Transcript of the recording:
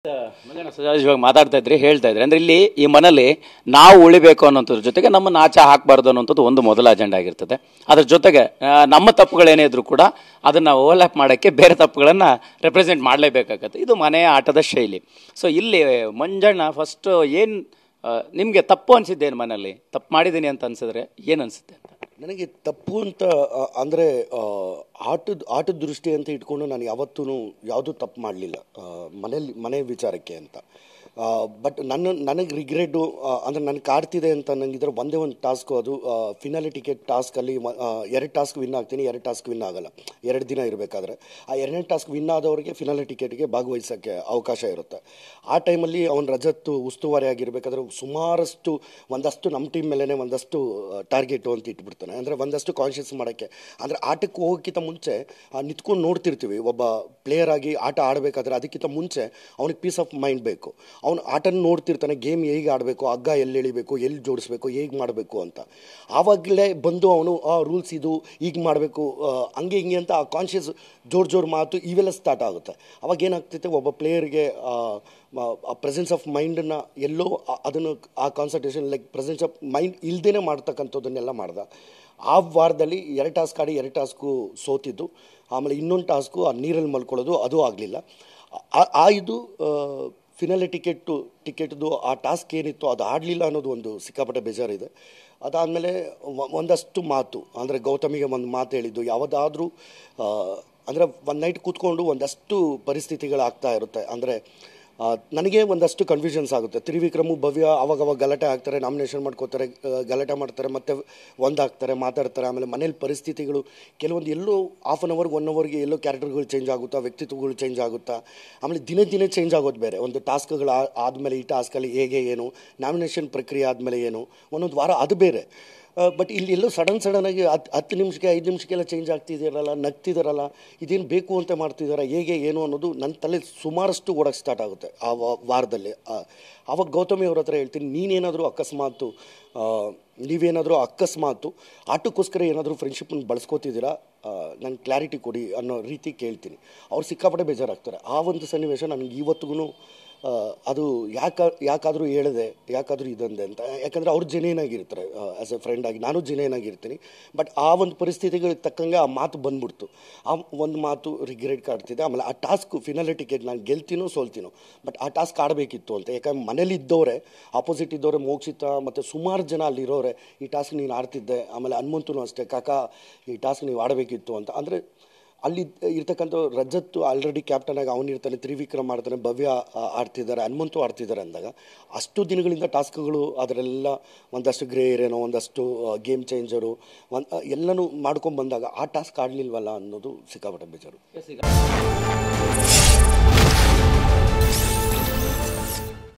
ಸಹಜವಾಗಿ ಮಾತಾಡ್ತಾ ಇದ್ರಿ, ಹೇಳ್ತಾ ಇದ್ರಿ ಅಂದ್ರೆ ಇಲ್ಲಿ ಈ ಮನೇಲಿ ನಾವು ಉಳಿಬೇಕು ಅನ್ನೋದ್ರ ಜೊತೆಗೆ ನಮ್ಮನ್ನ ಆಚೆ ಹಾಕಬಾರ್ದು ಅನ್ನೋಂಥದ್ದು ಒಂದು ಮೊದಲ ಅಜೆಂಡಾ ಆಗಿರ್ತದೆ. ಅದ್ರ ಜೊತೆಗೆ ನಮ್ಮ ತಪ್ಪುಗಳೇನೇ ಇದ್ರೂ ಕೂಡ ಅದನ್ನ ಓವರ್ಲ್ಯಾಪ್ ಮಾಡೋಕ್ಕೆ ಬೇರೆ ತಪ್ಪುಗಳನ್ನ ರೆಪ್ರೆಸೆಂಟ್ ಮಾಡಲೇಬೇಕಾಗತ್ತೆ. ಇದು ಮನೆಯ ಆಟದ ಶೈಲಿ. ಸೊ ಇಲ್ಲಿ ಮಂಜಣ್ಣ ಫಸ್ಟ್ ಏನು ನಿಮಗೆ ತಪ್ಪು ಅನಿಸಿದ್ದೇನು? ಮನೇಲಿ ತಪ್ಪು ಮಾಡಿದ್ದೀನಿ ಅಂತ ಅನ್ಸಿದ್ರೆ ಏನು ಅನಿಸುತ್ತೆ ಅಂತ? ನನಗೆ ತಪ್ಪು ಅಂತ ಅಂದರೆ ಆಟದ ದೃಷ್ಟಿ ಅಂತ ಇಟ್ಕೊಂಡು ನಾನು ಯಾವತ್ತೂ ಯಾವುದೂ ತಪ್ಪು ಮಾಡಲಿಲ್ಲ ಮನೆ ವಿಚಾರಕ್ಕೆ ಅಂತ. ಬಟ್ ನನಗೆ ರಿಗ್ರೆಟ್ಟು ಅಂದರೆ ನನಗೆ ಕಾಡ್ತಿದೆ ಅಂತ ನನಗಿದ್ರೆ ಒಂದೇ ಒಂದು ಟಾಸ್ಕು, ಅದು ಫಿನಾಲಿ ಟಿಕೆಟ್ ಟಾಸ್ಕಲ್ಲಿ 2 ಟಾಸ್ಕ್ ವಿನ್ ಆಗ್ತೀನಿ, 2 ಟಾಸ್ಕ್ ವಿನ್ ಆಗಲ್ಲ 2 ದಿನ ಇರಬೇಕಾದ್ರೆ. ಆ 2ನೇ ಟಾಸ್ಕ್ ವಿನ್ ಆದವರಿಗೆ ಫಿನಾಲಿ ಟಿಕೆಟ್ಗೆ ಭಾಗವಹಿಸೋಕ್ಕೆ ಅವಕಾಶ ಇರುತ್ತೆ. ಆ ಟೈಮಲ್ಲಿ ಅವನು ರಜತ್ ಉಸ್ತುವಾರಿ ಆಗಿರಬೇಕಾದ್ರೆ ಒಂದಷ್ಟು ನಮ್ಮ ಟೀಮ್ ಮೇಲೇ ಒಂದಷ್ಟು ಟಾರ್ಗೆಟು ಅಂತ ಇಟ್ಬಿಡ್ತಾನೆ. ಅಂದರೆ ಒಂದಷ್ಟು ಕಾನ್ಷಿಯಸ್ ಮಾಡೋಕ್ಕೆ, ಅಂದರೆ ಆಟಕ್ಕೆ ಹೋಗೋಕ್ಕಿಂತ ಮುಂಚೆ ನಿಂತ್ಕೊಂಡು ನೋಡ್ತಿರ್ತೀವಿ. ಒಬ್ಬ ಪ್ಲೇಯರ್ ಆಗಿ ಆಟ ಆಡಬೇಕಾದ್ರೆ ಅದಕ್ಕಿಂತ ಮುಂಚೆ ಅವನಿಗೆ ಪೀಸ್ ಆಫ್ ಮೈಂಡ್ ಬೇಕು. ಅವನು ಆಟನ ನೋಡ್ತಿರ್ತಾನೆ, ಗೇಮ್ ಹೇಗೆ ಆಡಬೇಕು, ಹಗ್ಗ ಎಲ್ಲಿ ಎಳಿಬೇಕು, ಎಲ್ಲಿ ಜೋಡಿಸ್ಬೇಕು, ಹೇಗೆ ಮಾಡಬೇಕು ಅಂತ. ಆವಾಗಲೇ ಬಂದು ಅವನು ರೂಲ್ಸ್ ಇದು ಹೀಗೆ ಮಾಡಬೇಕು ಹಂಗೆ ಹಿಂಗೆ ಅಂತ ಆ ಕಾನ್ಷಿಯಸ್ ಜೋರು ಮಾತು ಇವೆಲ್ಲ ಸ್ಟಾರ್ಟ್ ಆಗುತ್ತೆ. ಅವಾಗ ಏನಾಗ್ತೈತೆ, ಒಬ್ಬ ಪ್ಲೇಯರ್ಗೆ ಆ ಪ್ರೆಸೆನ್ಸ್ ಆಫ್ ಮೈಂಡನ್ನು ಎಲ್ಲೋ ಅದನ್ನು ಆ concentration like presence of mind ಇಲ್ದೇ ಮಾಡ್ತಕ್ಕಂಥದ್ದನ್ನೆಲ್ಲ ಮಾಡ್ದೆ. ಆ ವಾರದಲ್ಲಿ 2 ಟಾಸ್ಕ್ ಆಡಿ 2 ಟಾಸ್ಕು ಸೋತಿದ್ದು. ಆಮೇಲೆ ಇನ್ನೊಂದು ಟಾಸ್ಕು ಆ ನೀರಲ್ಲಿ ಮಲ್ಕೊಳ್ಳೋದು, ಅದು ಆಗಲಿಲ್ಲ. ಇದು ಫಿನಾಲಿ ಟಿಕೆಟ್ದು ಆ ಟಾಸ್ಕ್ ಏನಿತ್ತು ಅದು ಆಡಲಿಲ್ಲ ಅನ್ನೋದು ಒಂದು ಸಿಕ್ಕಾಪಟ್ಟೆ ಬೇಜಾರಿದೆ. ಅದಾದಮೇಲೆ ಒಂದಷ್ಟು ಮಾತು, ಅಂದರೆ ಗೌತಮಿಗೆ ಒಂದು ಮಾತು ಹೇಳಿದ್ದು, ಯಾವುದಾದ್ರೂ ಅಂದರೆ ಒಂದು ನೈಟ್ ಕೂತ್ಕೊಂಡು ಒಂದಷ್ಟು ಪರಿಸ್ಥಿತಿಗಳಾಗ್ತಾ ಇರುತ್ತೆ. ಅಂದರೆ ನನಗೆ ಒಂದಷ್ಟು ಕನ್ಫ್ಯೂಷನ್ಸ್ ಆಗುತ್ತೆ. ತ್ರಿವಿಕ್ರಮು ಭವ್ಯ ಅವಾಗವಾಗ ಗಲಾಟೆ ಆಗ್ತಾರೆ, ನಾಮಿನೇಷನ್ ಮಾಡ್ಕೋತಾರೆ, ಗಲಾಟೆ ಮಾಡ್ತಾರೆ, ಮತ್ತು ಒಂದಾಗ್ತಾರೆ, ಮಾತಾಡ್ತಾರೆ. ಆಮೇಲೆ ಮನೇಲಿ ಪರಿಸ್ಥಿತಿಗಳು ಕೆಲವೊಂದು ಎಲ್ಲೋ ಹಾಫ್ ಆನ್ ಅವರ್ಗೆ 1 ಅವರ್ಗೆ ಎಲ್ಲೋ ಕ್ಯಾರೆಕ್ಟರ್ಗಳು ಚೇಂಜ್ ಆಗುತ್ತಾ, ವ್ಯಕ್ತಿತ್ವಗಳು ಚೇಂಜ್ ಆಗುತ್ತಾ. ಆಮೇಲೆ ದಿನೇ ಚೇಂಜ್ ಆಗೋದು ಬೇರೆ. ಒಂದು ಟಾಸ್ಕ್ಗಳು ಆದಮೇಲೆ ಈ ಟಾಸ್ಕಲ್ಲಿ ಹೇಗೆ ಏನು, ನಾಮಿನೇಷನ್ ಪ್ರಕ್ರಿಯೆ ಆದಮೇಲೆ ಏನು, ಒಂದೊಂದು ವಾರ ಅದು ಬೇರೆ. ಬಟ್ ಇಲ್ಲಿ ಎಲ್ಲೋ ಸಡನ್ನಾಗಿ 10 ನಿಮಿಷಕ್ಕೆ 5 ನಿಮಿಷಕ್ಕೆಲ್ಲ ಚೇಂಜ್ ಆಗ್ತಿದ್ದಾರಲ್ಲ, ನಗ್ತಿದ್ದಾರಲ್ಲ, ಇದೇನು ಬೇಕು ಅಂತ ಮಾಡ್ತಿದ್ದಾರೆ, ಹೇಗೆ ಏನು ಅನ್ನೋದು ನನ್ನ ತಲೆ ಸುಮಾರಷ್ಟು ಓಡೋಕ್ಕೆ ಸ್ಟಾರ್ಟ್ ಆಗುತ್ತೆ ಆ ವಾರದಲ್ಲಿ. ಆವಾಗ ಗೌತಮಿ ಅವ್ರ ಹತ್ರ ಹೇಳ್ತೀನಿ, ನೀವೇನಾದರೂ ಅಕಸ್ಮಾತು ಆಟಕ್ಕೋಸ್ಕರ ಏನಾದರೂ ಫ್ರೆಂಡ್ಶಿಪ್ಪನ್ನು ಬಳಸ್ಕೋತಿದ್ದೀರಾ, ನಂಗೆ ಕ್ಲಾರಿಟಿ ಕೊಡಿ ಅನ್ನೋ ರೀತಿ ಕೇಳ್ತೀನಿ. ಅವ್ರು ಸಿಕ್ಕಾಪಟ್ಟೆ ಬೇಜಾರಾಗ್ತಾರೆ. ಆ ಒಂದು ಸನ್ನಿವೇಶ ನನಗೆ ಇವತ್ತಿಗೂ ಅದು ಯಾಕಾದರೂ ಹೇಳಿದೆ, ಯಾಕಾದರೂ ಇದಂದೆ ಅಂತ. ಯಾಕಂದರೆ ಅವ್ರು ಜೆನ್ಯೂನ್ ಆಗಿರ್ತಾರೆ. ಆ್ಯಸ್ ಎ ಫ್ರೆಂಡ್ ಆಗಿ ನಾನು ಜೆನ್ಯೂನ್ ಆಗಿರ್ತೀನಿ. ಬಟ್ ಆ ಒಂದು ಪರಿಸ್ಥಿತಿಗಳಿಗೆ ತಕ್ಕಂಗೆ ಆ ಮಾತು ಬಂದ್ಬಿಡ್ತು. ಆ ಒಂದು ಮಾತು ರಿಗ್ರೆಟ್ ಕಾಡ್ತಿದೆ. ಆಮೇಲೆ ಆ ಟಾಸ್ಕು ಫಿನಾಲಿ ಟಿಕೆಟ್ ನಾನು ಗೆಲ್ತೀನೋ ಸೋಲ್ತೀನೋ, ಬಟ್ ಆ ಟಾಸ್ಕ್ ಆಡಬೇಕಿತ್ತು ಅಂತ. ಯಾಕಂದ್ರೆ ಮನೇಲಿ ಇದ್ದವರೇ, ಆಪೋಸಿಟ್ ಇದ್ದವರೇ, ಮೋಕ್ಷಿತ ಮತ್ತು ಸುಮಾರು ಜನ ಅಲ್ಲಿರೋರೆ ಈ ಟಾಸ್ಕ್ ನೀನು ಆಡ್ತಿದ್ದೆ, ಆಮೇಲೆ ಹನುಮಂತನೂ ಅಷ್ಟೇ, ಕಾಕ ಈ ಟಾಸ್ಕ್ ನೀವು ಆಡಬೇಕಿತ್ತು ಅಂತ. ಅಂದರೆ ಅಲ್ಲಿ ಇರ್ತಕ್ಕಂಥ ರಜತ್ ಆಲ್ರೆಡಿ ಕ್ಯಾಪ್ಟನ್ ಆಗಿ ಅವನಿರ್ತಾನೆ, ತ್ರಿವಿಕ್ರಮ್ ಆಡ್ತಾನೆ, ಭವ್ಯ ಆಡ್ತಿದ್ದಾರೆ, ಹನುಮಂತು ಆಡ್ತಿದ್ದಾರೆ ಅಂದಾಗ ಅಷ್ಟು ದಿನಗಳಿಂದ ಟಾಸ್ಕ್ಗಳು ಅದರೆಲ್ಲ ಒಂದಷ್ಟು ಗ್ರೇ ಏರಿಯಾನೋ, ಒಂದಷ್ಟು ಗೇಮ್ ಚೇಂಜರು ಎಲ್ಲನೂ ಮಾಡ್ಕೊಂಡು ಬಂದಾಗ ಆ ಟಾಸ್ಕ್ ಆಡಲಿಲ್ವಲ್ಲ ಅನ್ನೋದು ಸಿಕ್ಕಾಪಟ್ಟೆ ಬೇಜಾರು.